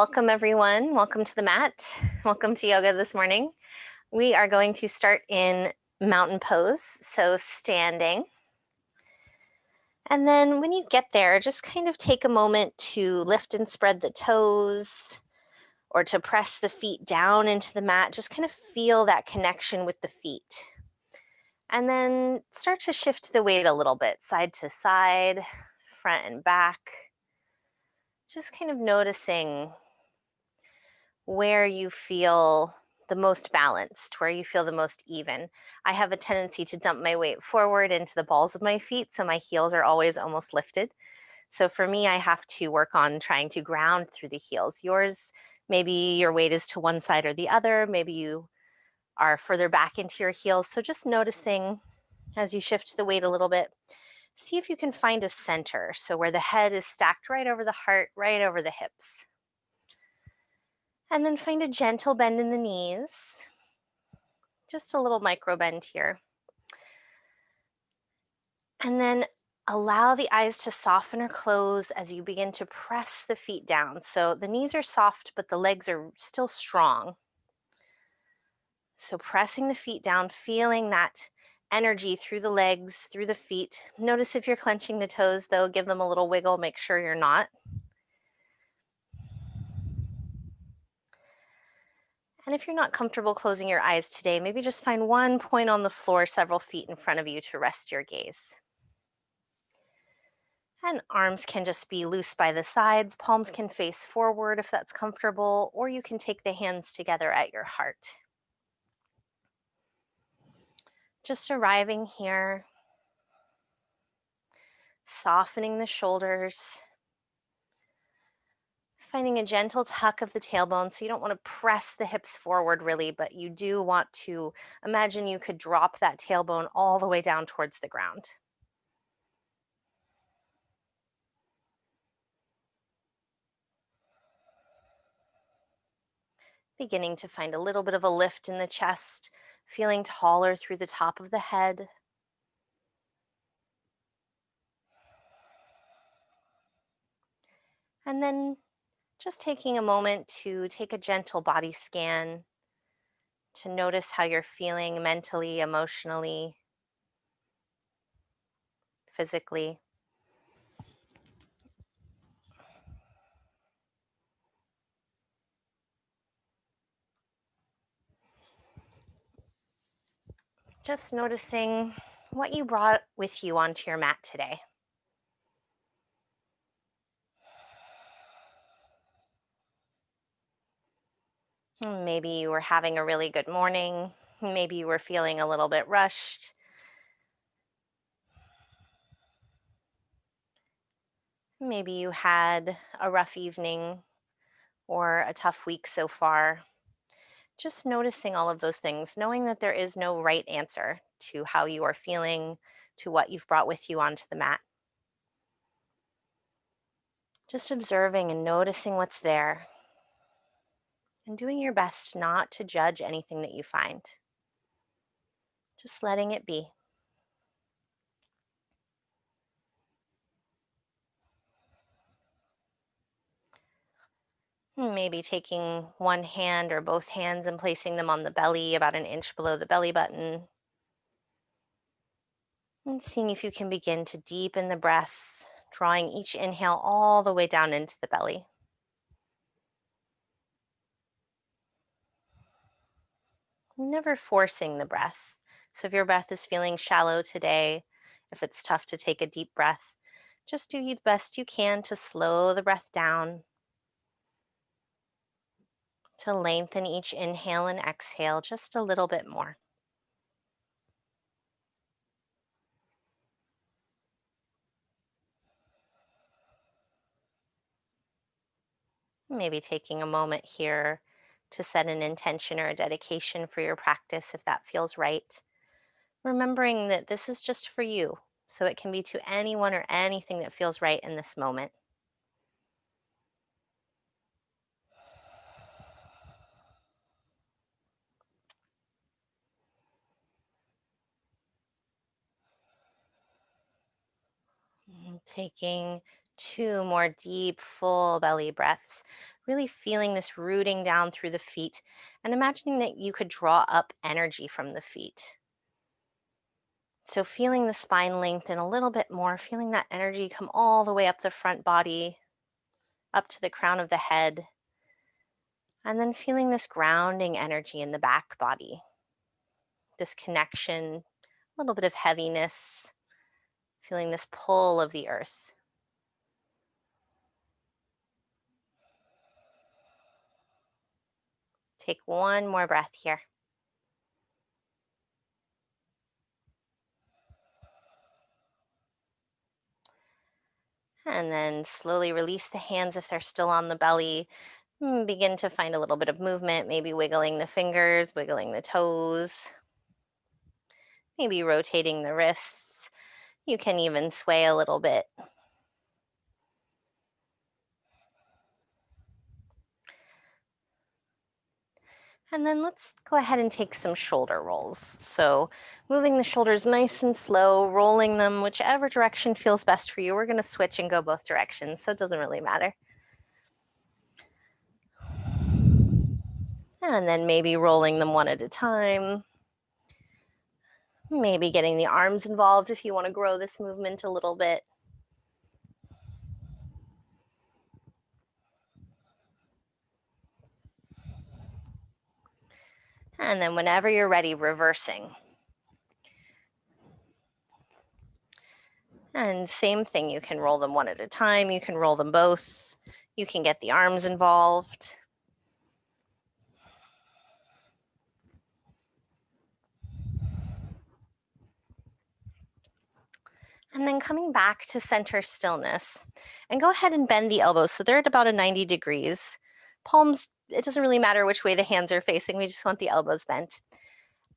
Welcome everyone. Welcome to the mat. Welcome to yoga this morning. We are going to start in mountain pose, so standing. And then when you get there, just kind of take a moment to lift and spread the toes or to press the feet down into the mat. Just kind of feel that connection with the feet. And then start to shift the weight a little bit, side to side, front and back. Just kind of noticing where you feel the most balanced, where you feel the most even. I have a tendency to dump my weight forward into the balls of my feet, so my heels are always almost lifted. So for me, I have to work on trying to ground through the heels. Yours, maybe your weight is to one side or the other. Maybe you are further back into your heels. So just noticing as you shift the weight a little bit, see if you can find a center. So where the head is stacked right over the heart, right over the hips. And then find a gentle bend in the knees. Just a little micro bend here. And then allow the eyes to soften or close as you begin to press the feet down. So the knees are soft, but the legs are still strong. So pressing the feet down, feeling that energy through the legs, through the feet. Notice if you're clenching the toes though, give them a little wiggle, make sure you're not. And if you're not comfortable closing your eyes today, maybe just find one point on the floor several feet in front of you to rest your gaze. And arms can just be loose by the sides. Palms can face forward if that's comfortable, or you can take the hands together at your heart. Just arriving here, softening the shoulders, finding a gentle tuck of the tailbone. So you don't want to press the hips forward really, but you do want to imagine you could drop that tailbone all the way down towards the ground. Beginning to find a little bit of a lift in the chest, feeling taller through the top of the head. And then just taking a moment to take a gentle body scan to notice how you're feeling mentally, emotionally, physically. Just noticing what you brought with you onto your mat today. Maybe you were having a really good morning. Maybe you were feeling a little bit rushed. Maybe you had a rough evening or a tough week so far. Just noticing all of those things, knowing that there is no right answer to how you are feeling, to what you've brought with you onto the mat. Just observing and noticing what's there and doing your best not to judge anything that you find. Just letting it be. Maybe taking one hand or both hands and placing them on the belly about an inch below the belly button. And seeing if you can begin to deepen the breath, drawing each inhale all the way down into the belly. Never forcing the breath. So if your breath is feeling shallow today, if it's tough to take a deep breath, just do the best you can to slow the breath down, to lengthen each inhale and exhale just a little bit more. Maybe taking a moment here to set an intention or a dedication for your practice if that feels right. Remembering that this is just for you, so it can be to anyone or anything that feels right in this moment. Taking 2 more deep, full belly breaths. Really feeling this rooting down through the feet and imagining that you could draw up energy from the feet. So feeling the spine lengthen a little bit more, feeling that energy come all the way up the front body, up to the crown of the head, and then feeling this grounding energy in the back body, this connection, a little bit of heaviness, feeling this pull of the earth. Take one more breath here. And then slowly release the hands if they're still on the belly. Begin to find a little bit of movement, maybe wiggling the fingers, wiggling the toes, maybe rotating the wrists. You can even sway a little bit. And then let's go ahead and take some shoulder rolls. So moving the shoulders nice and slow, rolling them whichever direction feels best for you. We're going to switch and go both directions, so it doesn't really matter. And then maybe rolling them one at a time. Maybe getting the arms involved if you want to grow this movement a little bit. And then whenever you're ready, reversing. And same thing, you can roll them one at a time, you can roll them both, you can get the arms involved. And then coming back to center stillness, and go ahead and bend the elbows so they're at about a 90 degrees. Palms, it doesn't really matter which way the hands are facing, we just want the elbows bent.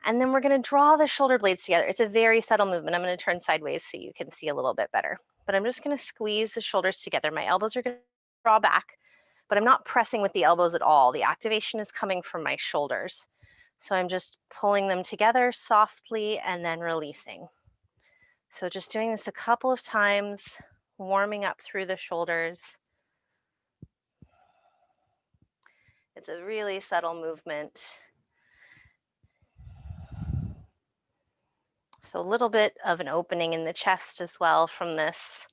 And then we're going to draw the shoulder blades together. It's a very subtle movement. I'm going to turn sideways so you can see a little bit better. But I'm just going to squeeze the shoulders together. My elbows are going to draw back, but I'm not pressing with the elbows at all. The activation is coming from my shoulders. So I'm just pulling them together softly and then releasing. So just doing this a couple of times, warming up through the shoulders. It's a really subtle movement. So a little bit of an opening in the chest as well from this.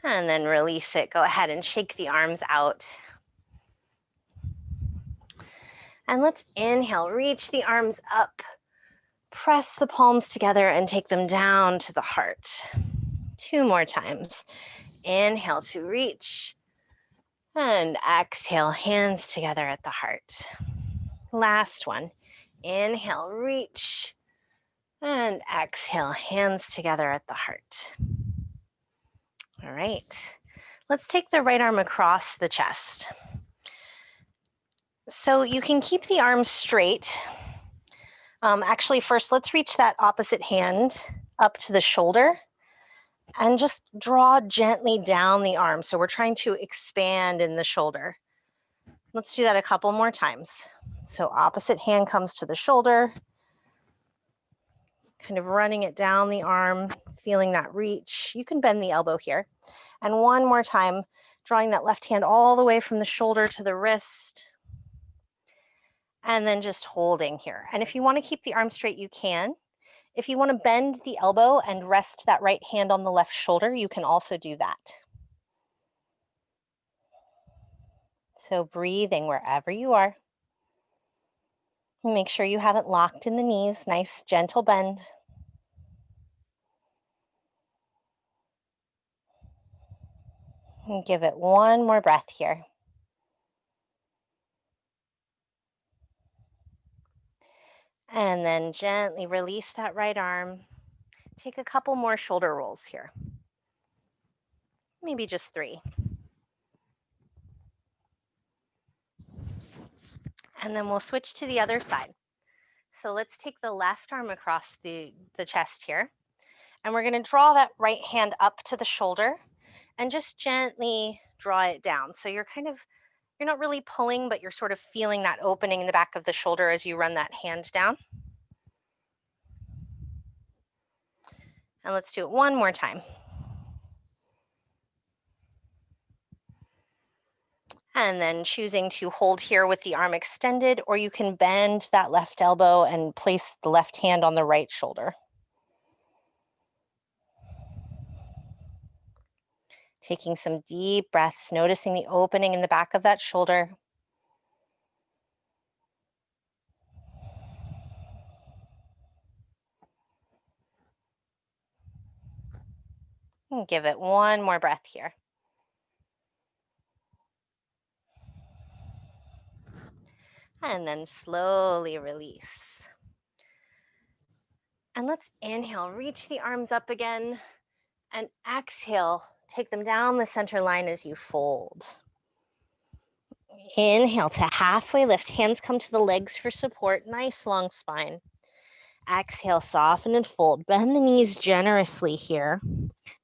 And then release it. Go ahead and shake the arms out. And let's inhale, reach the arms up. Press the palms together and take them down to the heart. 2 more times. Inhale to reach. And exhale, hands together at the heart. Last one. Inhale, reach. And exhale, hands together at the heart. All right. Let's take the right arm across the chest. So you can keep the arms straight. Actually, first, let's reach that opposite hand up to the shoulder and just draw gently down the arm. So we're trying to expand in the shoulder. Let's do that a couple more times. So opposite hand comes to the shoulder, kind of running it down the arm, feeling that reach. You can bend the elbow here. And one more time, drawing that left hand all the way from the shoulder to the wrist. And then just holding here. And if you want to keep the arm straight, you can. If you want to bend the elbow and rest that right hand on the left shoulder, you can also do that. So breathing wherever you are. Make sure you haven't locked in the knees. Nice, gentle bend. And give it one more breath here. And then gently release that right arm. Take a couple more shoulder rolls here. Maybe just 3. And then we'll switch to the other side. So let's take the left arm across the chest here. And we're going to draw that right hand up to the shoulder and just gently draw it down. So you're not really pulling, but you're sort of feeling that opening in the back of the shoulder as you run that hand down. And let's do it one more time. And then choosing to hold here with the arm extended, or you can bend that left elbow and place the left hand on the right shoulder. Taking some deep breaths, noticing the opening in the back of that shoulder. And give it one more breath here. And then slowly release. And let's inhale, reach the arms up again, and exhale, take them down the center line as you fold. Inhale to halfway lift, hands come to the legs for support, nice long spine. Exhale, soften and fold. Bend the knees generously here.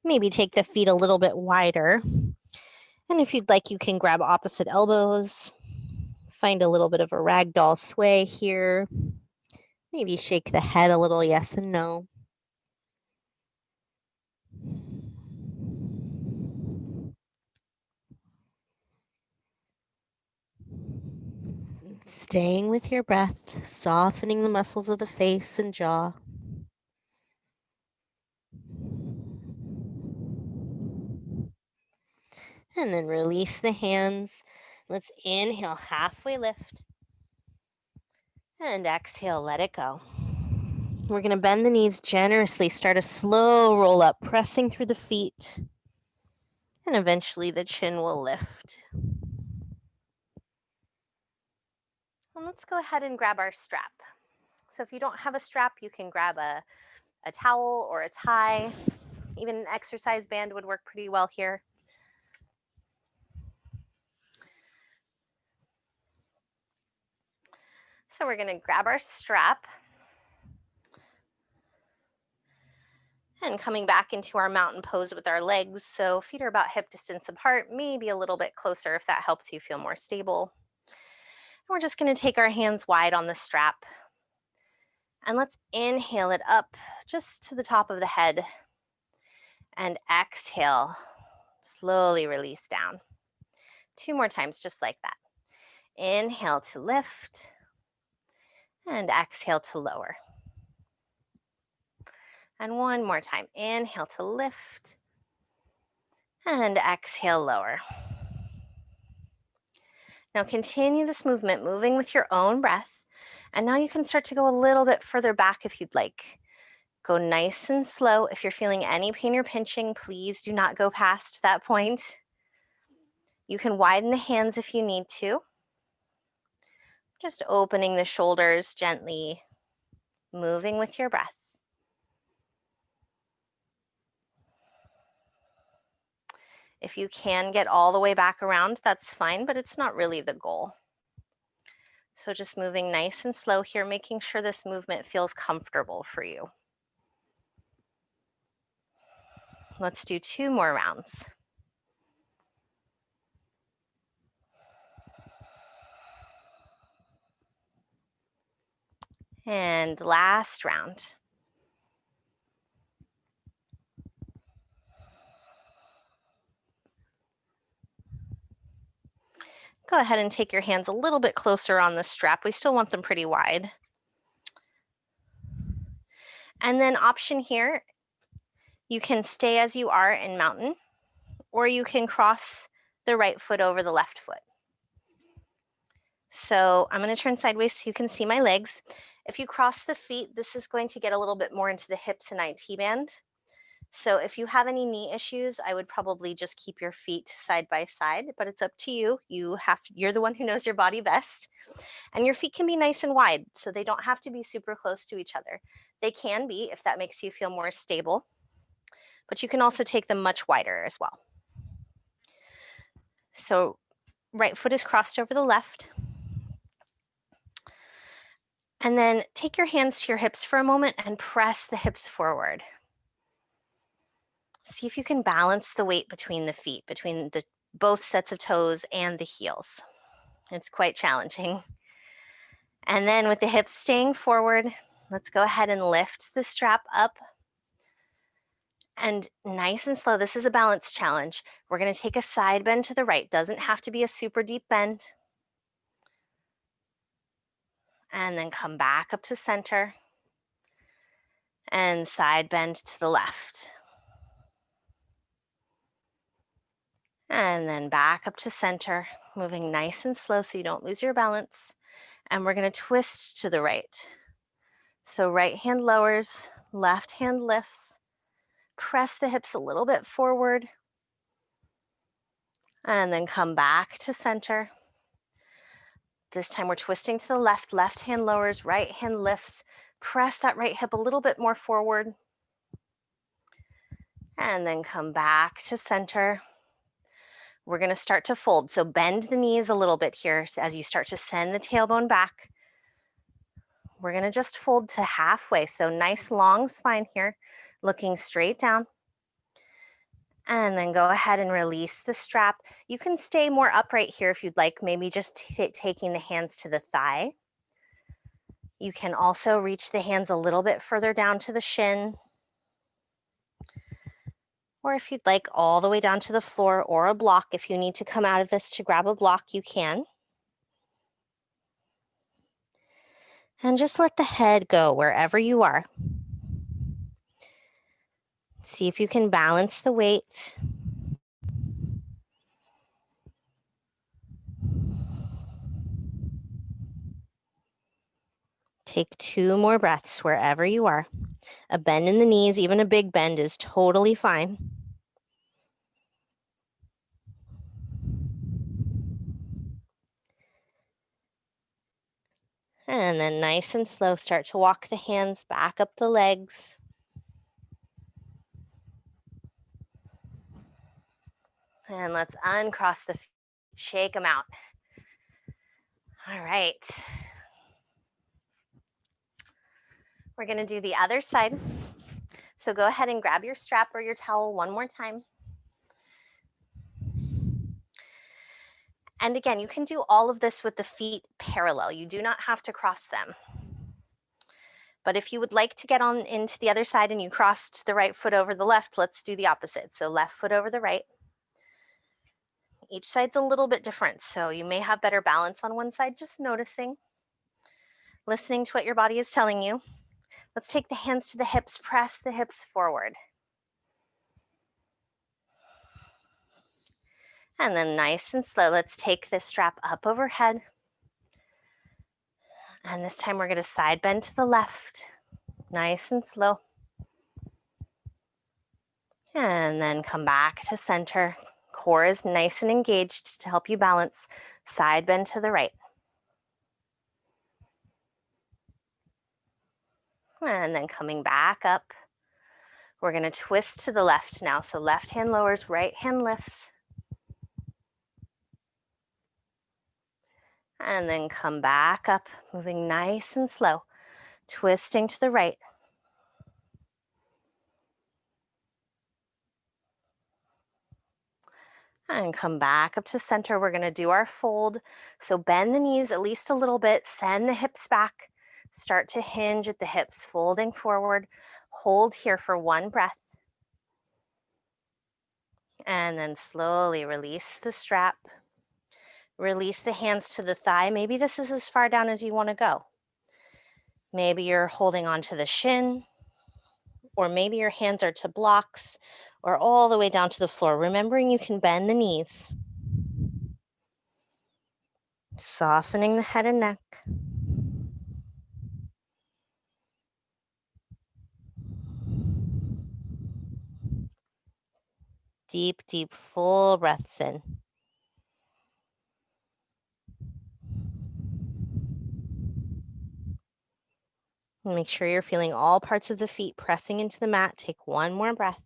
Maybe take the feet a little bit wider. And if you'd like, you can grab opposite elbows. Find a little bit of a ragdoll sway here. Maybe shake the head a little, yes and no. Staying with your breath, softening the muscles of the face and jaw. And then release the hands. Let's inhale, halfway lift. And exhale, let it go. We're going to bend the knees generously, start a slow roll up, pressing through the feet. And eventually the chin will lift. And let's go ahead and grab our strap. So if you don't have a strap, you can grab a towel or a tie. Even an exercise band would work pretty well here. So we're going to grab our strap. And coming back into our mountain pose with our legs. So feet are about hip distance apart, maybe a little bit closer if that helps you feel more stable. And we're just going to take our hands wide on the strap. And let's inhale it up just to the top of the head. And exhale, slowly release down. 2 more times, just like that. Inhale to lift. And exhale to lower. And 1 more time. Inhale to lift. And exhale, lower. Now continue this movement, moving with your own breath. And now you can start to go a little bit further back if you'd like. Go nice and slow. If you're feeling any pain or pinching, please do not go past that point. You can widen the hands if you need to. Just opening the shoulders gently, moving with your breath. If you can get all the way back around, that's fine, but it's not really the goal. So just moving nice and slow here, making sure this movement feels comfortable for you. Let's do 2 more rounds. And last round. Go ahead and take your hands a little bit closer on the strap. We still want them pretty wide. And then option here, you can stay as you are in mountain, or you can cross the right foot over the left foot. So I'm going to turn sideways so you can see my legs. If you cross the feet, this is going to get a little bit more into the hips and IT band. So if you have any knee issues, I would probably just keep your feet side by side, but it's up to you. You're the one who knows your body best. And your feet can be nice and wide, so they don't have to be super close to each other. They can be if that makes you feel more stable, but you can also take them much wider as well. So right foot is crossed over the left. And then take your hands to your hips for a moment and press the hips forward. See if you can balance the weight between the feet, between both sets of toes and the heels. It's quite challenging. And then with the hips staying forward, let's go ahead and lift the strap up. And nice and slow, this is a balance challenge. We're going to take a side bend to the right. Doesn't have to be a super deep bend. And then come back up to center. And side bend to the left. And then back up to center, moving nice and slow so you don't lose your balance. And we're going to twist to the right. So right hand lowers, left hand lifts. Press the hips a little bit forward. And then come back to center. This time we're twisting to the left, left hand lowers, right hand lifts. Press that right hip a little bit more forward. And then come back to center. We're going to start to fold. So bend the knees a little bit here as you start to send the tailbone back. We're going to just fold to halfway. So nice long spine here, looking straight down. And then go ahead and release the strap. You can stay more upright here if you'd like, maybe just taking the hands to the thigh. You can also reach the hands a little bit further down to the shin. Or if you'd like, all the way down to the floor or a block. If you need to come out of this to grab a block, you can. And just let the head go wherever you are. See if you can balance the weight. Take 2 more breaths wherever you are. A bend in the knees, even a big bend, is totally fine. And then nice and slow, start to walk the hands back up the legs. And let's uncross the feet, shake them out. All right. We're going to do the other side. So go ahead and grab your strap or your towel one more time. And again, you can do all of this with the feet parallel. You do not have to cross them. But if you would like to get on into the other side and you crossed the right foot over the left, let's do the opposite. So left foot over the right. Each side's a little bit different, so you may have better balance on one side, just noticing, listening to what your body is telling you. Let's take the hands to the hips, press the hips forward. And then nice and slow, let's take this strap up overhead. And this time we're going to side bend to the left, nice and slow. And then come back to center. Core is nice and engaged to help you balance. Side bend to the right. And then coming back up. We're going to twist to the left now. So left hand lowers, right hand lifts. And then come back up, moving nice and slow. Twisting to the right. And come back up to center. We're going to do our fold. So bend the knees at least a little bit. Send the hips back. Start to hinge at the hips, folding forward. Hold here for 1 breath. And then slowly release the strap. Release the hands to the thigh. Maybe this is as far down as you want to go. Maybe you're holding onto the shin, or maybe your hands are to blocks, or all the way down to the floor. Remembering you can bend the knees. Softening the head and neck. Deep, deep, full breaths in. Make sure you're feeling all parts of the feet pressing into the mat. Take 1 more breath.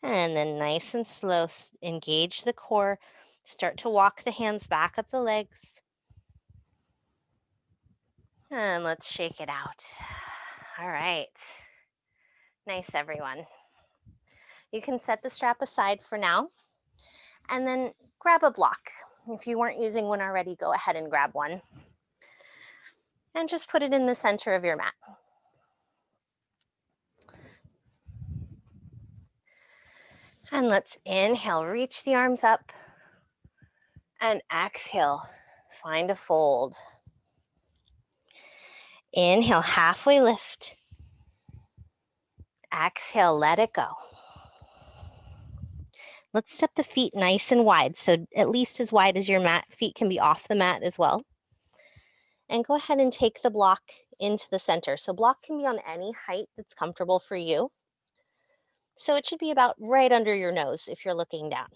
And then nice and slow, engage the core. Start to walk the hands back up the legs. And let's shake it out. All right. Nice, everyone. You can set the strap aside for now and then grab a block. If you weren't using one already, go ahead and grab one. And just put it in the center of your mat. And let's inhale, reach the arms up, and exhale, find a fold. Inhale, halfway lift. Exhale, let it go. Let's step the feet nice and wide, so at least as wide as your mat. Feet can be off the mat as well. And go ahead and take the block into the center. So block can be on any height that's comfortable for you. So it should be about right under your nose if you're looking down.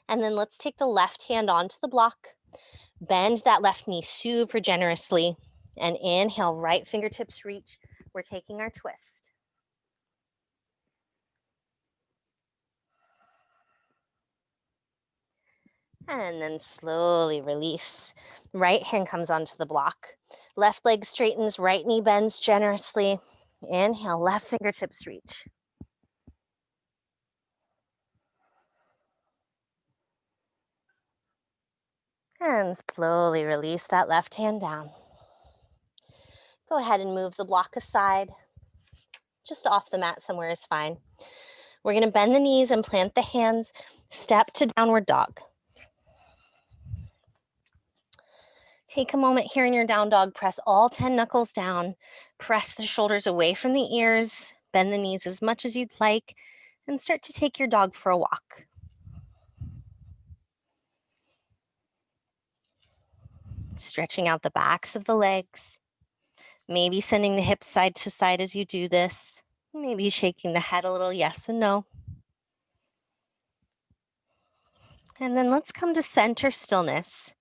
And then let's take the left hand onto the block, bend that left knee super generously, and inhale, right fingertips reach. We're taking our twist. And then slowly release. Right hand comes onto the block. Left leg straightens, right knee bends generously. Inhale, left fingertips reach. And slowly release that left hand down. Go ahead and move the block aside. Just off the mat somewhere is fine. We're going to bend the knees and plant the hands. Step to downward dog. Take a moment here in your down dog. Press all 10 knuckles down. Press the shoulders away from the ears. Bend the knees as much as you'd like. And start to take your dog for a walk. Stretching out the backs of the legs. Maybe sending the hips side to side as you do this. Maybe shaking the head a little, yes and no. And then let's come to center stillness.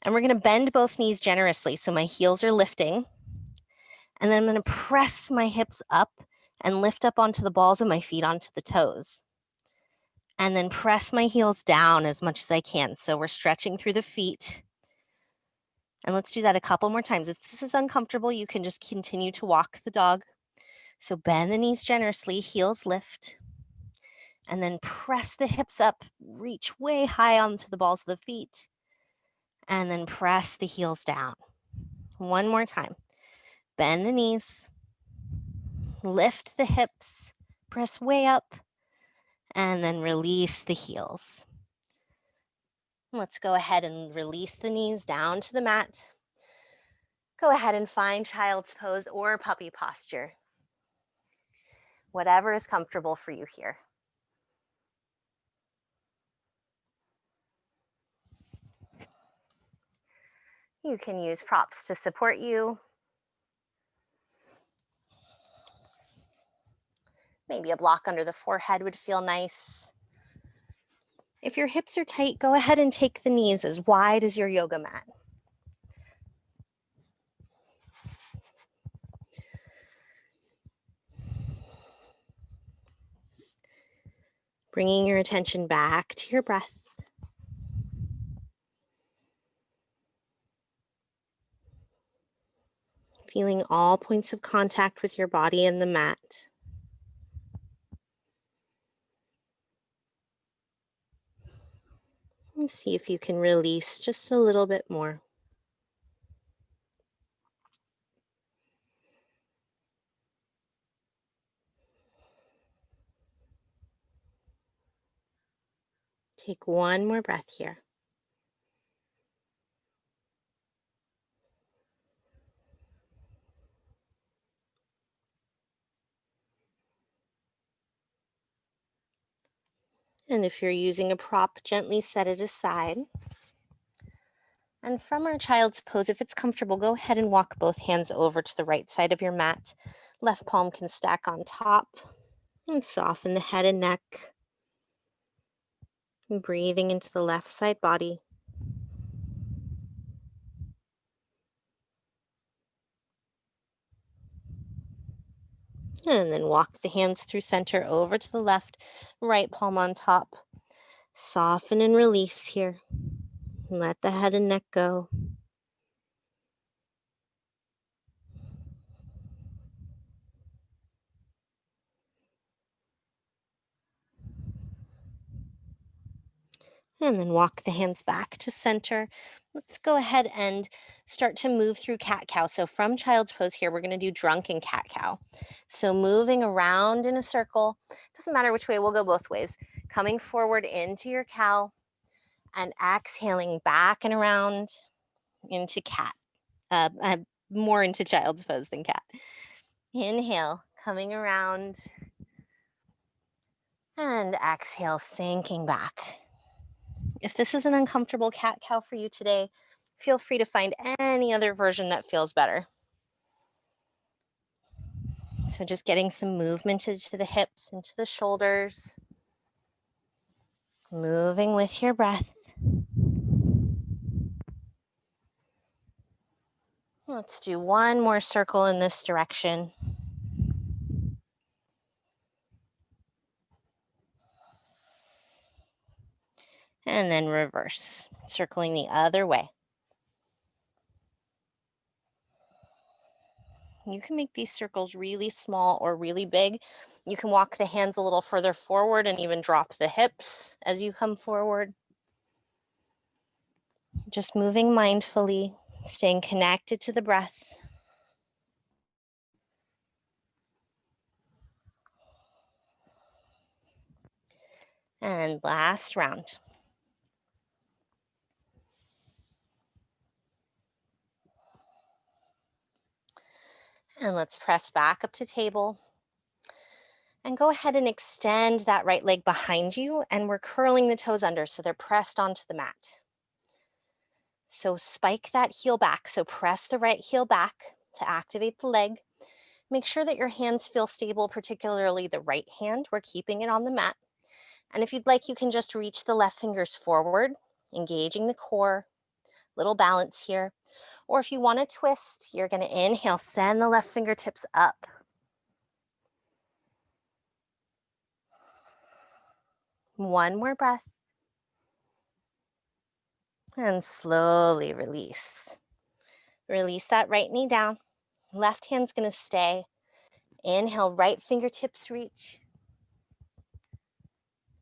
And we're going to bend both knees generously so my heels are lifting. And then I'm going to press my hips up and lift up onto the balls of my feet onto the toes. And then press my heels down as much as I can. So we're stretching through the feet. And let's do that a couple more times. If this is uncomfortable, you can just continue to walk the dog. So bend the knees generously, heels lift. And then press the hips up, reach way high onto the balls of the feet. And then press the heels down. One more time. Bend the knees, lift the hips, press way up, and then release the heels. Let's go ahead and release the knees down to the mat. Go ahead and find child's pose or puppy posture. Whatever is comfortable for you here. You can use props to support you. Maybe a block under the forehead would feel nice. If your hips are tight, go ahead and take the knees as wide as your yoga mat. Bringing your attention back to your breath. Feeling all points of contact with your body and the mat. And see if you can release just a little bit more. Take one more breath here. And if you're using a prop, gently set it aside. And from our child's pose, if it's comfortable, go ahead and walk both hands over to the right side of your mat. Left palm can stack on top. And soften the head and neck. And breathing into the left side body. And then walk the hands through center over to the left, right palm on top. Soften and release here. Let the head and neck go. And then walk the hands back to center. Let's go ahead and start to move through cat-cow. So from child's pose here, we're going to do drunken cat-cow. So moving around in a circle, doesn't matter which way, we'll go both ways. Coming forward into your cow and exhaling back and around into cat, more into child's pose than cat. Inhale, coming around, and exhale, sinking back. If this is an uncomfortable cat-cow for you today, feel free to find any other version that feels better. So just getting some movement into the hips, into the shoulders, moving with your breath. Let's do one more circle in this direction. And then reverse, circling the other way. You can make these circles really small or really big. You can walk the hands a little further forward and even drop the hips as you come forward. Just moving mindfully, staying connected to the breath. And last round. And let's press back up to table. And go ahead and extend that right leg behind you, and we're curling the toes under so they're pressed onto the mat. So spike that heel back. So press the right heel back to activate the leg. Make sure that your hands feel stable, particularly the right hand. We're keeping it on the mat. And if you'd like, you can just reach the left fingers forward, engaging the core. Little balance here. Or if you want to twist, you're going to inhale, send the left fingertips up. One more breath. And slowly release. Release that right knee down. Left hand's going to stay. Inhale, right fingertips reach.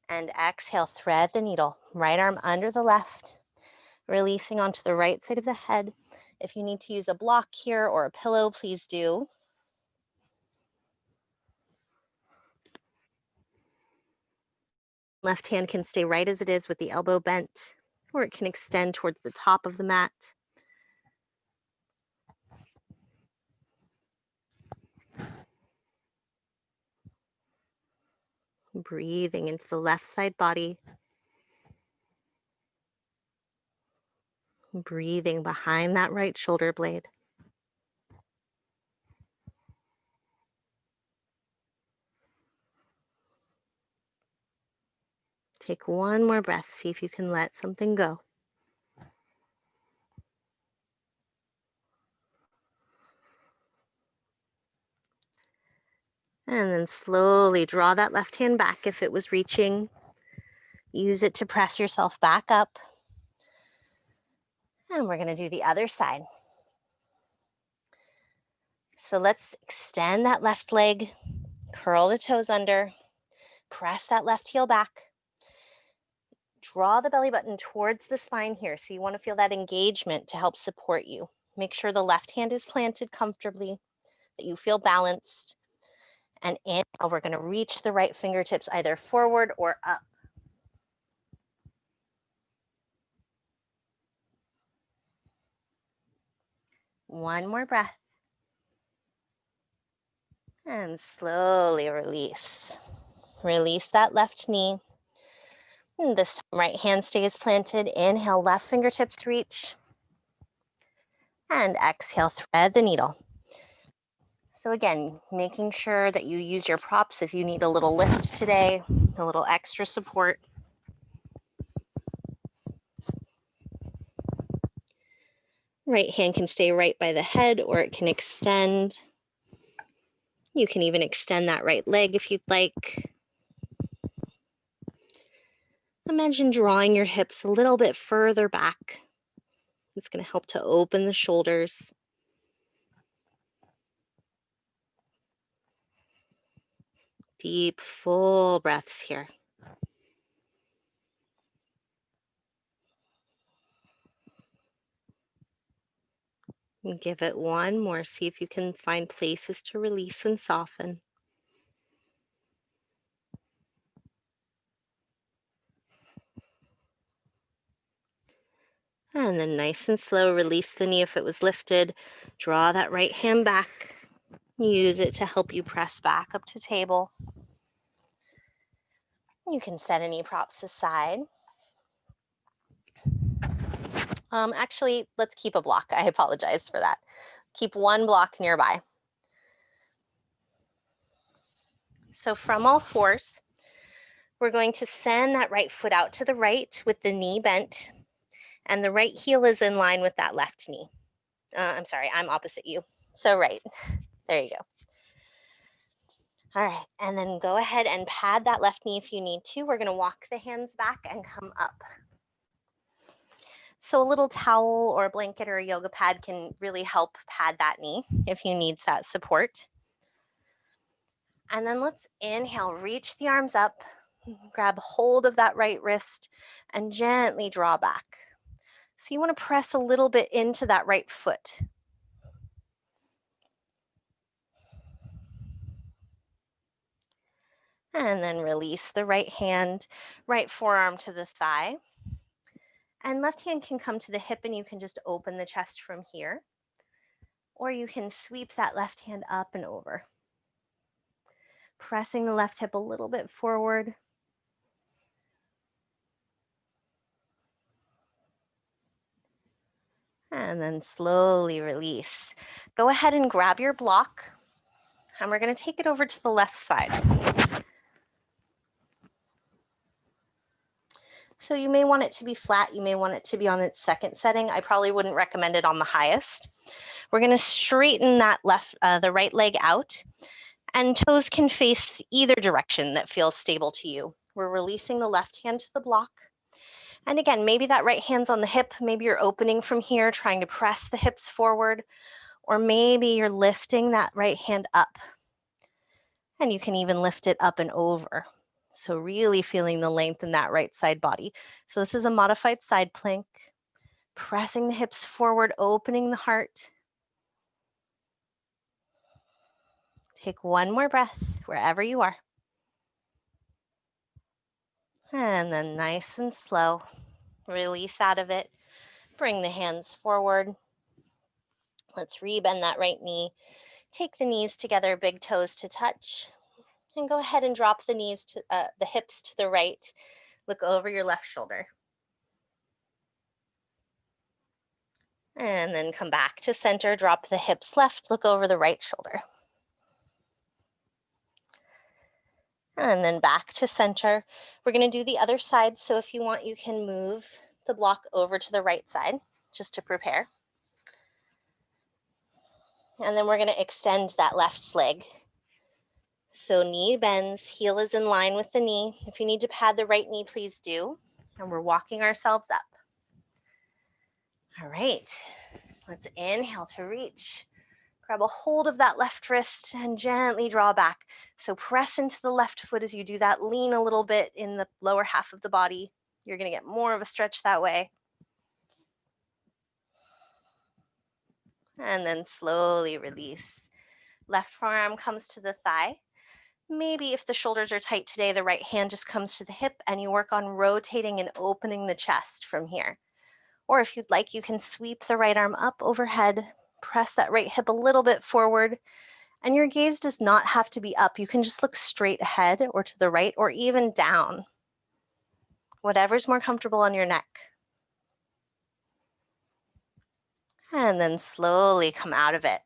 And exhale, thread the needle. Right arm under the left. Releasing onto the right side of the head. If you need to use a block here or a pillow, please do. Left hand can stay right as it is with the elbow bent, or it can extend towards the top of the mat. Breathing into the left side body. Breathing behind that right shoulder blade. Take one more breath, see if you can let something go. And then slowly draw that left hand back if it was reaching. Use it to press yourself back up. And we're going to do the other side. So let's extend that left leg, curl the toes under, press that left heel back. Draw the belly button towards the spine here. So you want to feel that engagement to help support you. Make sure the left hand is planted comfortably, that you feel balanced. And inhale, we're going to reach the right fingertips either forward or up. One more breath. And slowly release. Release that left knee. And this time, right hand stays planted. Inhale, left fingertips reach. And exhale, thread the needle. So again, making sure that you use your props if you need a little lift today, a little extra support. Right hand can stay right by the head, or it can extend. You can even extend that right leg if you'd like. Imagine drawing your hips a little bit further back. It's going to help to open the shoulders. Deep, full breaths here. And give it one more. See if you can find places to release and soften. And then nice and slow, release the knee if it was lifted. Draw that right hand back. Use it to help you press back up to table. You can set any props aside. Actually, let's keep a block. I apologize for that. Keep one block nearby. So from all fours, we're going to send that right foot out to the right with the knee bent, and the right heel is in line with that left knee. I'm sorry, I'm opposite you. So right, there you go. All right, and then go ahead and pad that left knee if you need to. We're gonna walk the hands back and come up. So a little towel or a blanket or a yoga pad can really help pad that knee if you need that support. And then let's inhale, reach the arms up, grab hold of that right wrist and gently draw back. So you want to press a little bit into that right foot. And then release the right hand, right forearm to the thigh. And left hand can come to the hip and you can just open the chest from here. Or you can sweep that left hand up and over. Pressing the left hip a little bit forward. And then slowly release. Go ahead and grab your block. And we're going to take it over to the left side. So you may want it to be flat. You may want it to be on its second setting. I probably wouldn't recommend it on the highest. We're going to straighten that the right leg out, and toes can face either direction that feels stable to you. We're releasing the left hand to the block. And again, maybe that right hand's on the hip. Maybe you're opening from here, trying to press the hips forward, or maybe you're lifting that right hand up. And you can even lift it up and over. So really feeling the length in that right side body. So this is a modified side plank. Pressing the hips forward, opening the heart. Take one more breath wherever you are. And then nice and slow, release out of it. Bring the hands forward. Let's rebend that right knee. Take the knees together, big toes to touch. And go ahead and drop the knees to the hips to the right. Look over your left shoulder. And then come back to center, drop the hips left, look over the right shoulder. And then back to center. We're going to do the other side. So if you want, you can move the block over to the right side just to prepare. And then we're going to extend that left leg. So knee bends, heel is in line with the knee. If you need to pad the right knee, please do. And we're walking ourselves up. All right, let's inhale to reach. Grab a hold of that left wrist and gently draw back. So press into the left foot as you do that. Lean a little bit in the lower half of the body. You're going to get more of a stretch that way. And then slowly release. Left forearm comes to the thigh. Maybe if the shoulders are tight today, the right hand just comes to the hip and you work on rotating and opening the chest from here. Or if you'd like, you can sweep the right arm up overhead, press that right hip a little bit forward, and your gaze does not have to be up. You can just look straight ahead or to the right or even down. Whatever's more comfortable on your neck. And then slowly come out of it.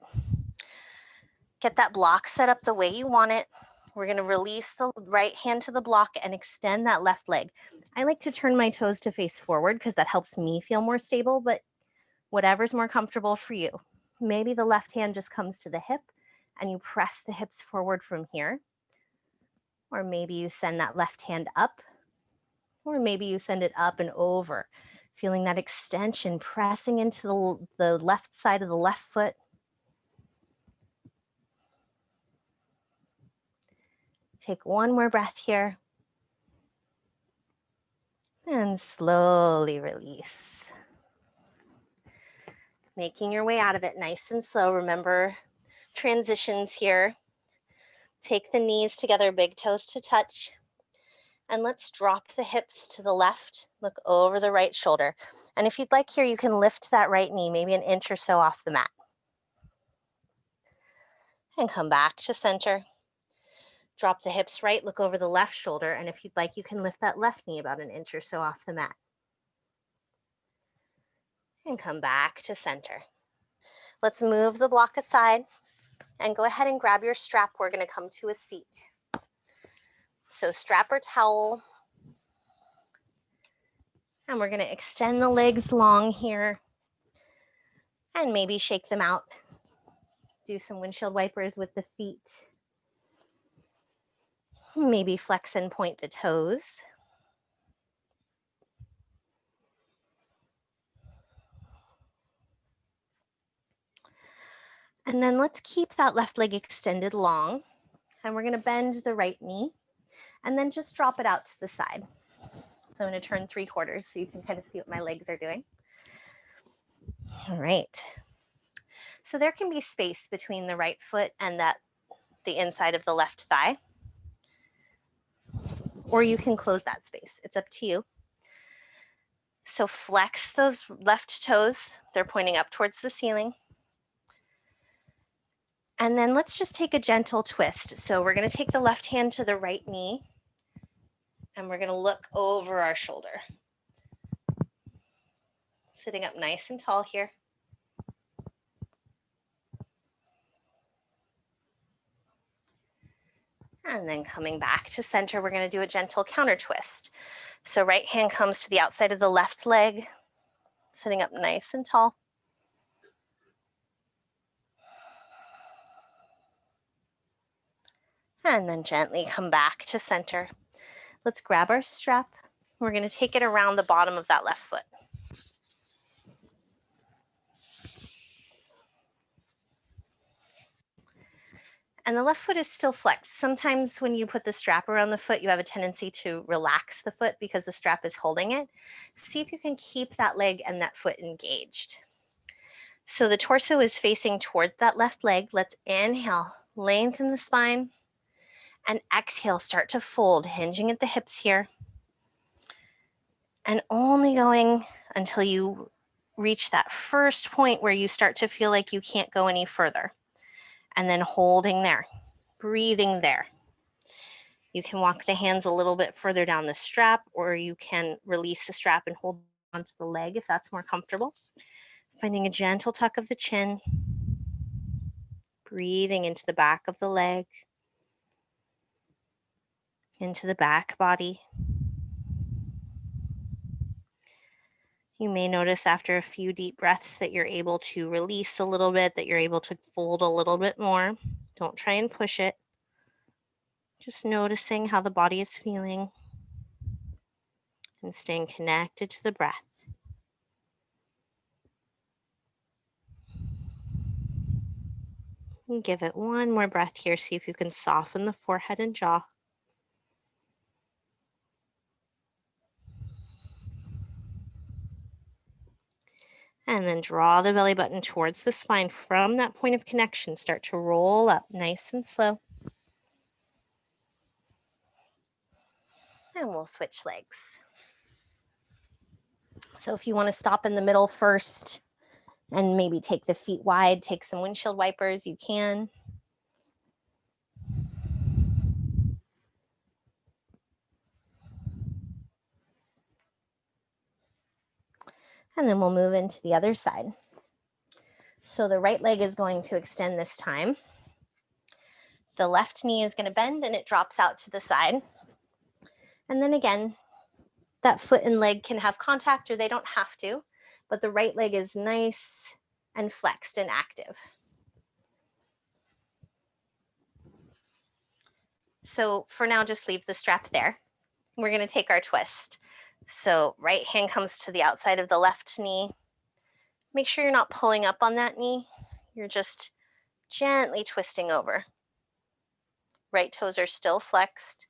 Get that block set up the way you want it. We're going to release the right hand to the block and extend that left leg. I like to turn my toes to face forward because that helps me feel more stable, but whatever's more comfortable for you. Maybe the left hand just comes to the hip and you press the hips forward from here. Or maybe you send that left hand up. Or maybe you send it up and over. Feeling that extension, pressing into the left side of the left foot. Take one more breath here. And slowly release. Making your way out of it nice and slow. Remember transitions here. Take the knees together, big toes to touch. And let's drop the hips to the left, look over the right shoulder. And if you'd like here, you can lift that right knee, maybe an inch or so off the mat. And come back to center. Drop the hips right, look over the left shoulder. And if you'd like, you can lift that left knee about an inch or so off the mat. And come back to center. Let's move the block aside and go ahead and grab your strap. We're going to come to a seat. So strap or towel. And we're going to extend the legs long here and maybe shake them out. Do some windshield wipers with the feet. Maybe flex and point the toes. And then let's keep that left leg extended long. And we're going to bend the right knee and then just drop it out to the side. So I'm going to turn 3/4 so you can kind of see what my legs are doing. All right. So there can be space between the right foot and the inside of the left thigh. Or you can close that space. It's up to you. So flex those left toes. They're pointing up towards the ceiling. And then let's just take a gentle twist. So we're going to take the left hand to the right knee and we're going to look over our shoulder. Sitting up nice and tall here. And then coming back to center, we're going to do a gentle counter twist. So right hand comes to the outside of the left leg, sitting up nice and tall. And then gently come back to center. Let's grab our strap. We're going to take it around the bottom of that left foot. And the left foot is still flexed. Sometimes when you put the strap around the foot, you have a tendency to relax the foot because the strap is holding it. See if you can keep that leg and that foot engaged. So the torso is facing towards that left leg. Let's inhale, lengthen the spine, and exhale, start to fold, hinging at the hips here. And only going until you reach that first point where you start to feel like you can't go any further. And then holding there, breathing there. You can walk the hands a little bit further down the strap, or you can release the strap and hold onto the leg if that's more comfortable. Finding a gentle tuck of the chin. Breathing into the back of the leg. Into the back body. You may notice after a few deep breaths that you're able to release a little bit, that you're able to fold a little bit more. Don't try and push it. Just noticing how the body is feeling and staying connected to the breath. And give it one more breath here. See if you can soften the forehead and jaw. And then draw the belly button towards the spine. From that point of connection, start to roll up nice and slow. And we'll switch legs. So if you want to stop in the middle first and maybe take the feet wide, take some windshield wipers, you can. And then we'll move into the other side. So the right leg is going to extend this time. The left knee is going to bend and it drops out to the side. And then again, that foot and leg can have contact or they don't have to, but the right leg is nice and flexed and active. So for now, just leave the strap there. We're going to take our twist. So right hand comes to the outside of the left knee. Make sure you're not pulling up on that knee. You're just gently twisting over. Right toes are still flexed.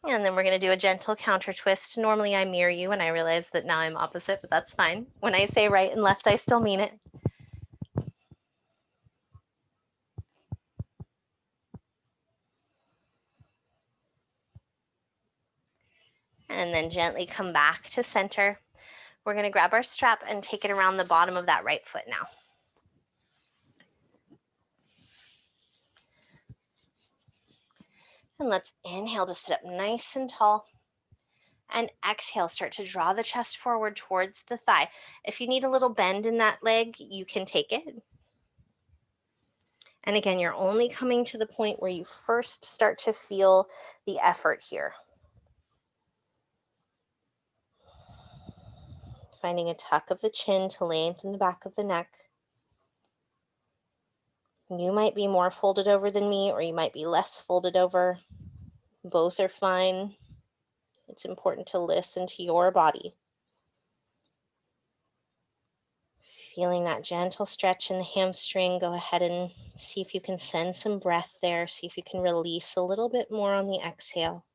And then we're going to do a gentle counter twist. Normally I mirror you and I realize that now I'm opposite, but that's fine. When I say right and left, I still mean it. And then gently come back to center. We're going to grab our strap and take it around the bottom of that right foot now. And let's inhale to sit up nice and tall. And exhale, start to draw the chest forward towards the thigh. If you need a little bend in that leg, you can take it. And again, you're only coming to the point where you first start to feel the effort here. Finding a tuck of the chin to lengthen the back of the neck. You might be more folded over than me, or you might be less folded over. Both are fine. It's important to listen to your body. Feeling that gentle stretch in the hamstring, go ahead and see if you can send some breath there. See if you can release a little bit more on the exhale.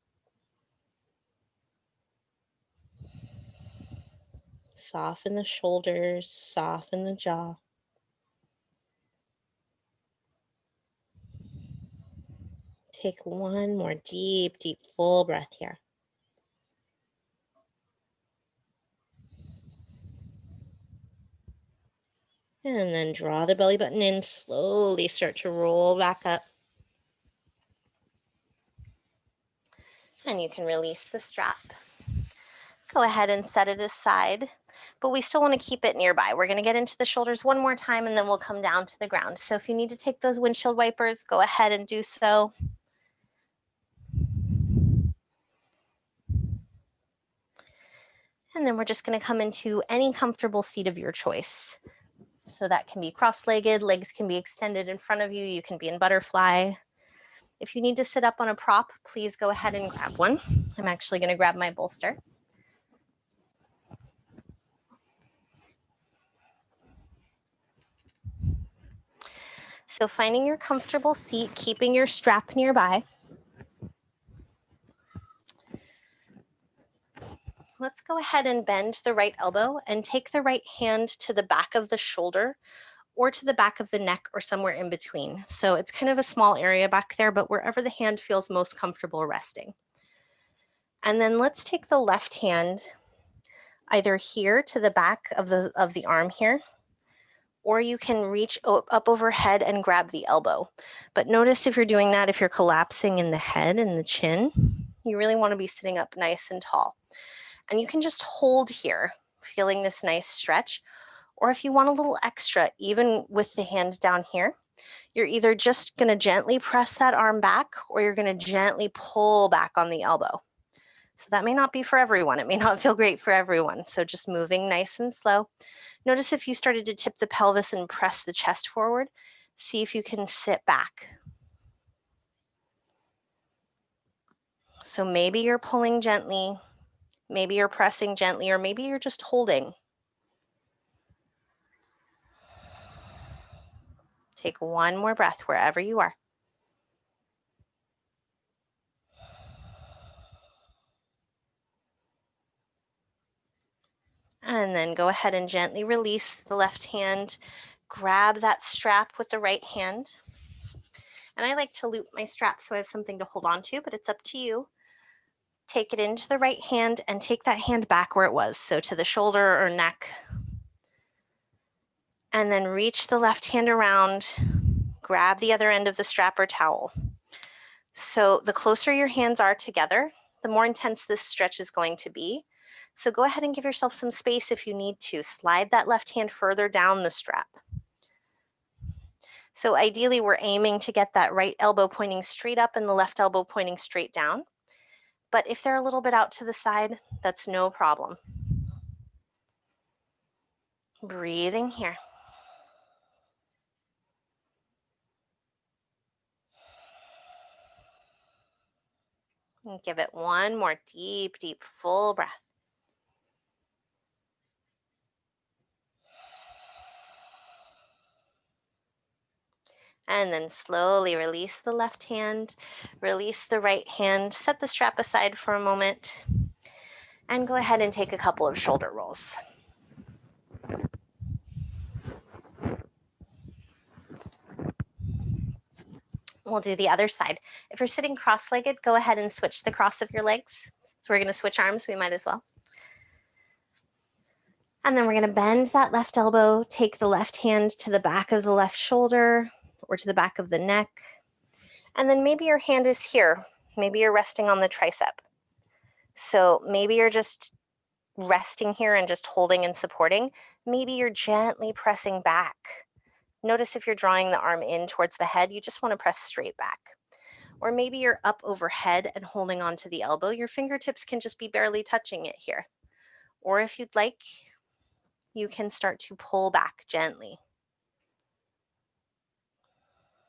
Soften the shoulders, soften the jaw. Take one more deep, full breath here. And then draw the belly button in, slowly start to roll back up. And you can release the strap. Go ahead and set it aside, but we still want to keep it nearby. We're going to get into the shoulders one more time and then we'll come down to the ground. So if you need to take those windshield wipers, go ahead and do so. And then we're just going to come into any comfortable seat of your choice. So that can be cross-legged, legs can be extended in front of you, you can be in butterfly. If you need to sit up on a prop, please go ahead and grab one. I'm actually going to grab my bolster. So finding your comfortable seat, keeping your strap nearby. Let's go ahead and bend the right elbow and take the right hand to the back of the shoulder or to the back of the neck or somewhere in between. So it's kind of a small area back there, but wherever the hand feels most comfortable resting. And then let's take the left hand either here to the back of the arm here, or you can reach up overhead and grab the elbow. But notice if you're doing that, if you're collapsing in the head and the chin, you really want to be sitting up nice and tall. And you can just hold here, feeling this nice stretch. Or if you want a little extra, even with the hand down here, you're either just going to gently press that arm back or you're going to gently pull back on the elbow. So that may not be for everyone. It may not feel great for everyone. So just moving nice and slow. Notice if you started to tip the pelvis and press the chest forward, see if you can sit back. So maybe you're pulling gently, maybe you're pressing gently, or maybe you're just holding. Take one more breath wherever you are. And then go ahead and gently release the left hand. Grab that strap with the right hand. And I like to loop my strap so I have something to hold on to, but it's up to you. Take it into the right hand and take that hand back where it was, so to the shoulder or neck. And then reach the left hand around, grab the other end of the strap or towel. So the closer your hands are together, the more intense this stretch is going to be. So go ahead and give yourself some space if you need to. Slide that left hand further down the strap. So ideally, we're aiming to get that right elbow pointing straight up and the left elbow pointing straight down. But if they're a little bit out to the side, that's no problem. Breathing here. And give it one more deep, full breath. And then slowly release the left hand, release the right hand, set the strap aside for a moment, and go ahead and take a couple of shoulder rolls. We'll do the other side. If you're sitting cross-legged, go ahead and switch the cross of your legs. So we're gonna switch arms, we might as well. And then we're gonna bend that left elbow, take the left hand to the back of the left shoulder or to the back of the neck. And then maybe your hand is here. Maybe you're resting on the tricep. So maybe you're just resting here and just holding and supporting. Maybe you're gently pressing back. Notice if you're drawing the arm in towards the head, you just want to press straight back. Or maybe you're up overhead and holding onto the elbow. Your fingertips can just be barely touching it here. Or if you'd like, you can start to pull back gently.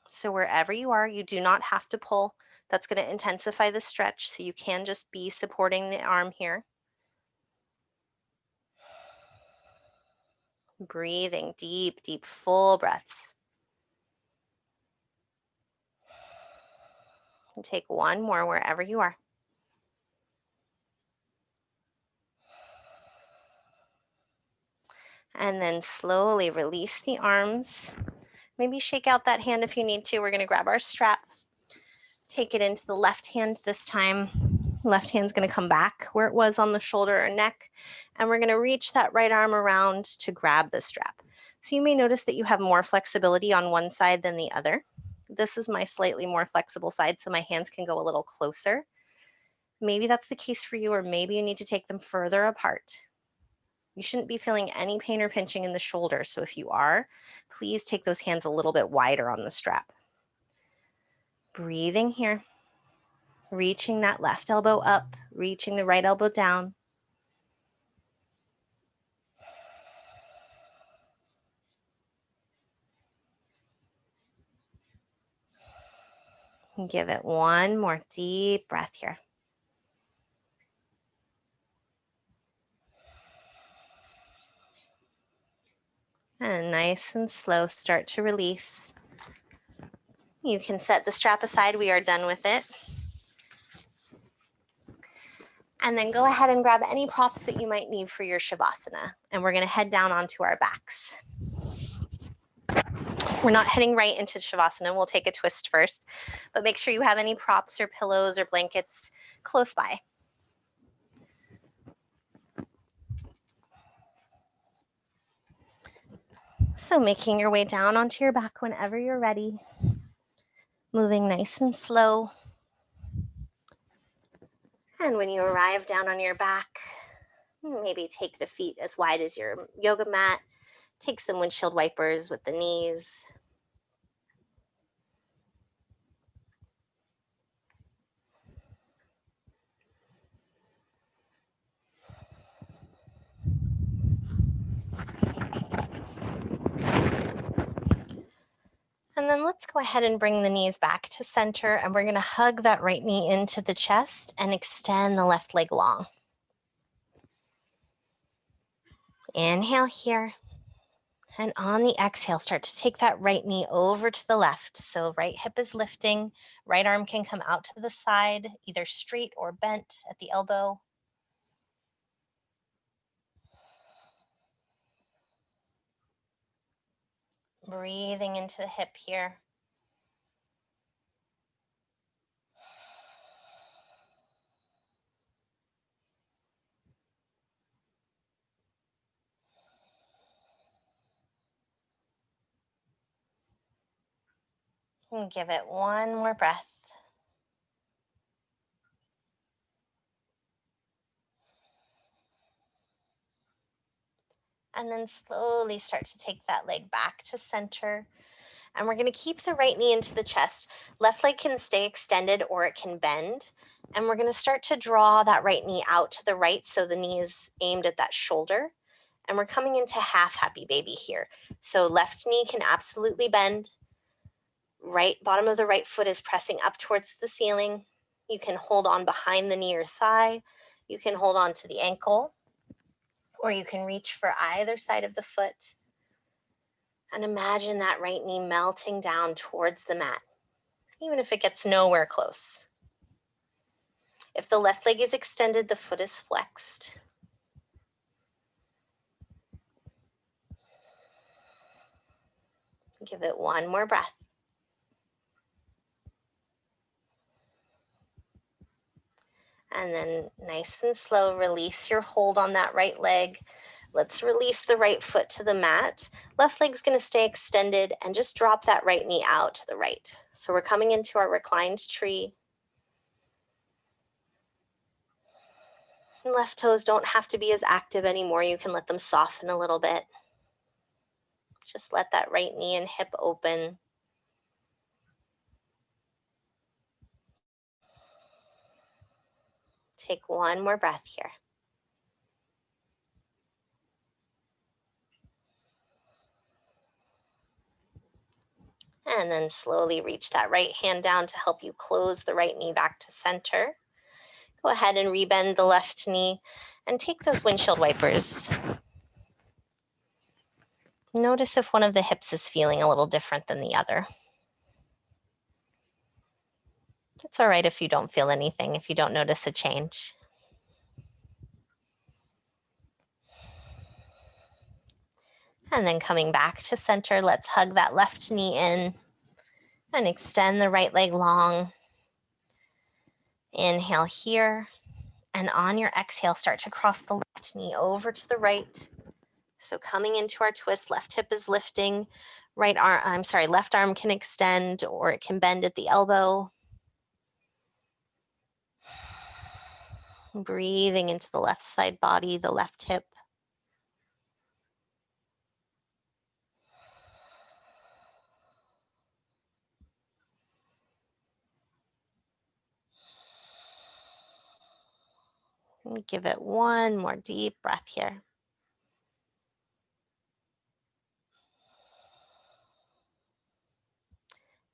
So wherever you are, you do not have to pull. That's going to intensify the stretch, so you can just be supporting the arm here. Breathing deep, deep, full breaths. And take one more wherever you are. And then slowly release the arms. Maybe shake out that hand if you need to. We're going to grab our strap. Take it into the left hand this time. Left hand's going to come back where it was on the shoulder or neck. And we're going to reach that right arm around to grab the strap. So you may notice that you have more flexibility on one side than the other. This is my slightly more flexible side, so my hands can go a little closer. Maybe that's the case for you, or maybe you need to take them further apart. You shouldn't be feeling any pain or pinching in the shoulder. So if you are, please take those hands a little bit wider on the strap. Breathing here. Reaching that left elbow up, reaching the right elbow down. And give it one more deep breath here. And nice and slow, start to release. You can set the strap aside. We are done with it. And then go ahead and grab any props that you might need for your Shavasana. And we're going to head down onto our backs. We're not heading right into Shavasana. We'll take a twist first. But make sure you have any props or pillows or blankets close by. So making your way down onto your back whenever you're ready. Moving nice and slow. And when you arrive down on your back, maybe take the feet as wide as your yoga mat. Take some windshield wipers with the knees. And then let's go ahead and bring the knees back to center, and we're going to hug that right knee into the chest and extend the left leg long. Inhale here. And on the exhale, start to take that right knee over to the left. So right hip is lifting, right arm can come out to the side, either straight or bent at the elbow. Breathing into the hip here. And give it one more breath. And then slowly start to take that leg back to center. And we're going to keep the right knee into the chest. Left leg can stay extended or it can bend. And we're going to start to draw that right knee out to the right so the knee is aimed at that shoulder. And we're coming into half happy baby here. So left knee can absolutely bend. Right bottom of the right foot is pressing up towards the ceiling. You can hold on behind the knee or thigh. You can hold on to the ankle. Or you can reach for either side of the foot. And imagine that right knee melting down towards the mat, even if it gets nowhere close. If the left leg is extended, the foot is flexed. Give it one more breath. And then nice and slow, release your hold on that right leg. Let's release the right foot to the mat. Left leg's gonna stay extended and just drop that right knee out to the right. So we're coming into our reclined tree. Left toes don't have to be as active anymore. You can let them soften a little bit. Just let that right knee and hip open. Take one more breath here. And then slowly reach that right hand down to help you close the right knee back to center. Go ahead and rebend the left knee and take those windshield wipers. Notice if one of the hips is feeling a little different than the other. It's all right if you don't feel anything, if you don't notice a change. And then coming back to center, let's hug that left knee in and extend the right leg long. Inhale here, and on your exhale, start to cross the left knee over to the right. So coming into our twist, left hip is lifting, left arm can extend or it can bend at the elbow. Breathing into the left side body, the left hip. And give it one more deep breath here.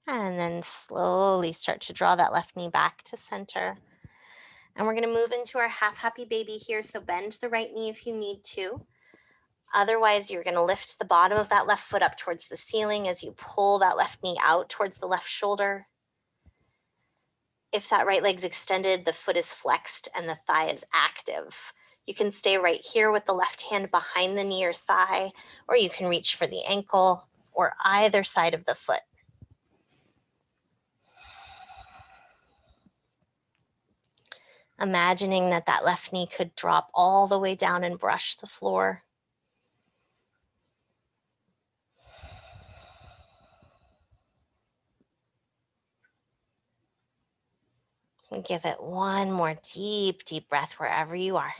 And then slowly start to draw that left knee back to center. And we're going to move into our half happy baby here. So bend the right knee if you need to. Otherwise, you're going to lift the bottom of that left foot up towards the ceiling as you pull that left knee out towards the left shoulder. If that right leg's extended, the foot is flexed and the thigh is active. You can stay right here with the left hand behind the knee or thigh, or you can reach for the ankle or either side of the foot. Imagining that that left knee could drop all the way down and brush the floor. And give it one more deep, deep breath wherever you are.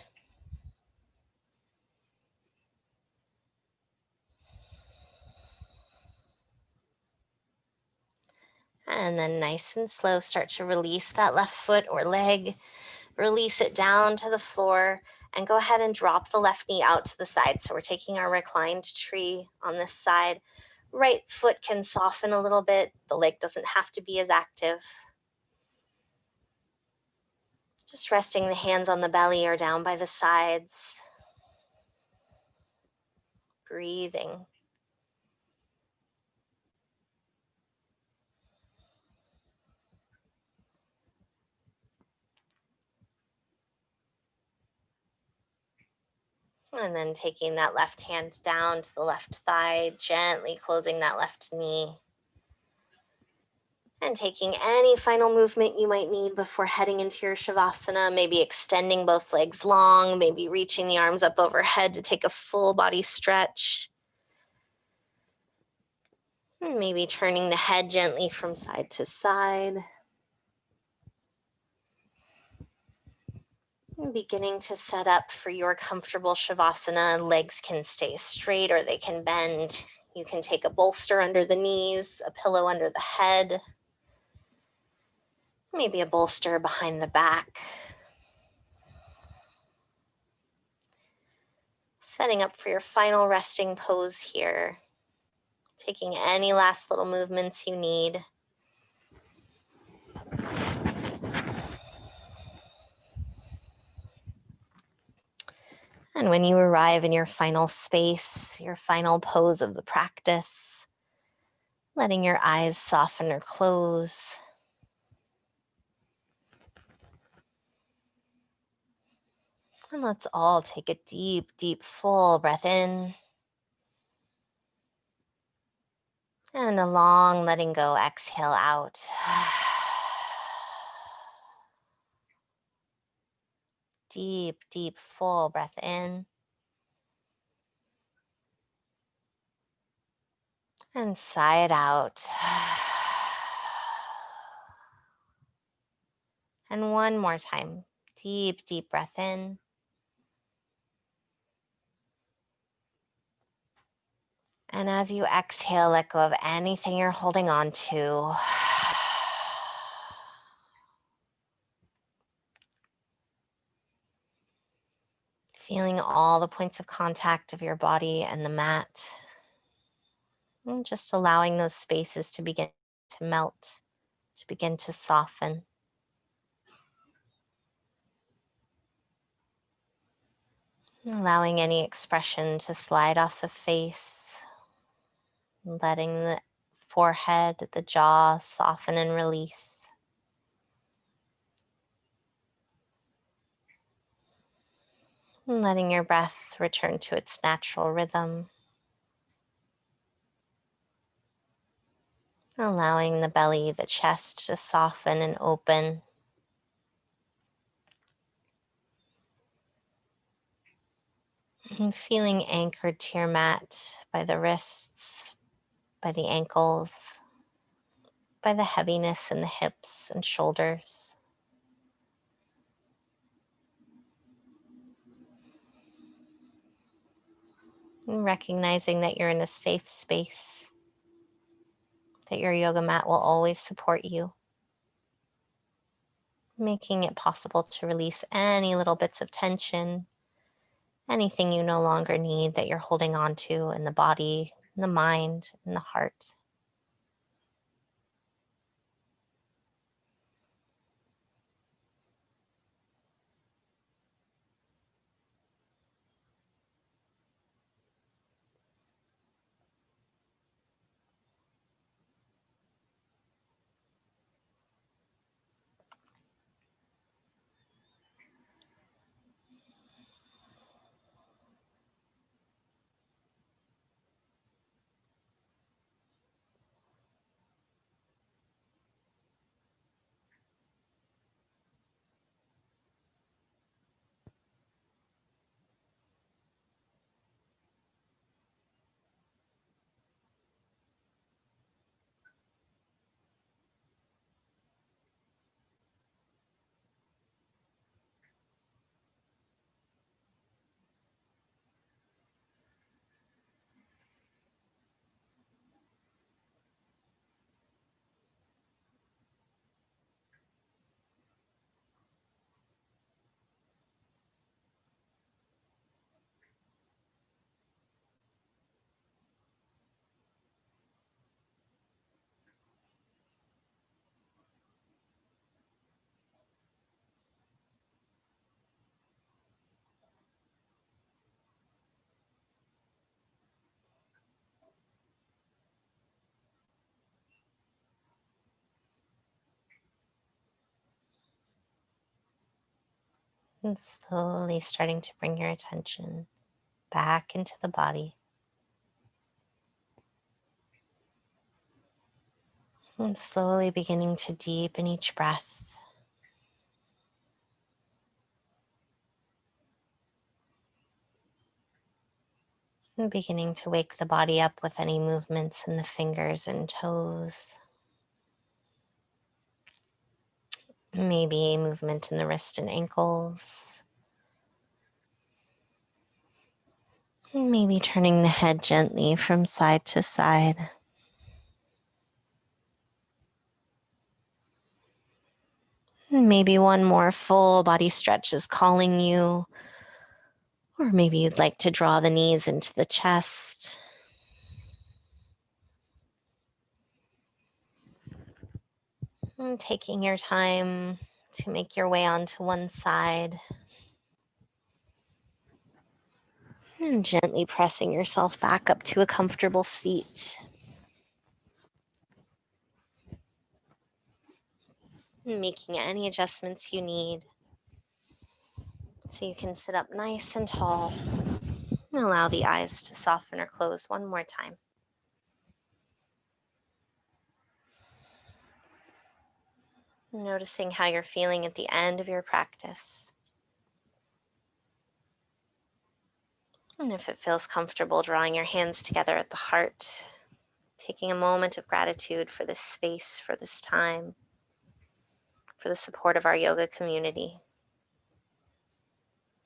And then nice and slow, start to release that left foot or leg. Release it down to the floor and go ahead and drop the left knee out to the side. So we're taking our reclined tree on this side. Right foot can soften a little bit. The leg doesn't have to be as active. Just resting the hands on the belly or down by the sides. Breathing. And then taking that left hand down to the left thigh, gently closing that left knee. And taking any final movement you might need before heading into your Shavasana, maybe extending both legs long, maybe reaching the arms up overhead to take a full body stretch. And maybe turning the head gently from side to side. And beginning to set up for your comfortable Shavasana. Legs can stay straight or they can bend. You can take a bolster under the knees, a pillow under the head. Maybe a bolster behind the back. Setting up for your final resting pose here. Taking any last little movements you need. And And when you arrive in your final space, your final pose of the practice, letting your eyes soften or close. And let's all take a deep, deep, full breath in. And a long letting go exhale out. Deep, deep, full breath in. And sigh it out. And one more time. Deep, deep breath in. And as you exhale, let go of anything you're holding on to. Feeling all the points of contact of your body and the mat. And just allowing those spaces to begin to melt, to begin to soften. Allowing any expression to slide off the face. Letting the forehead, the jaw soften and release. And letting your breath return to its natural rhythm. Allowing the belly, the chest to soften and open. And feeling anchored to your mat by the wrists, by the ankles, by the heaviness in the hips and shoulders. And recognizing that you're in a safe space, that your yoga mat will always support you. Making it possible to release any little bits of tension, anything you no longer need that you're holding on to in the body, in the mind, in the heart. And slowly starting to bring your attention back into the body. And slowly beginning to deepen each breath. And beginning to wake the body up with any movements in the fingers and toes. Maybe a movement in the wrist and ankles. Maybe turning the head gently from side to side. Maybe one more full body stretch is calling you. Or maybe you'd like to draw the knees into the chest. And taking your time to make your way onto one side. And gently pressing yourself back up to a comfortable seat. And making any adjustments you need so you can sit up nice and tall. And allow the eyes to soften or close one more time. Noticing how you're feeling at the end of your practice. And if it feels comfortable, drawing your hands together at the heart, taking a moment of gratitude for this space, for this time, for the support of our yoga community.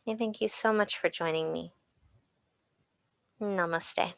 And thank you so much for joining me. Namaste.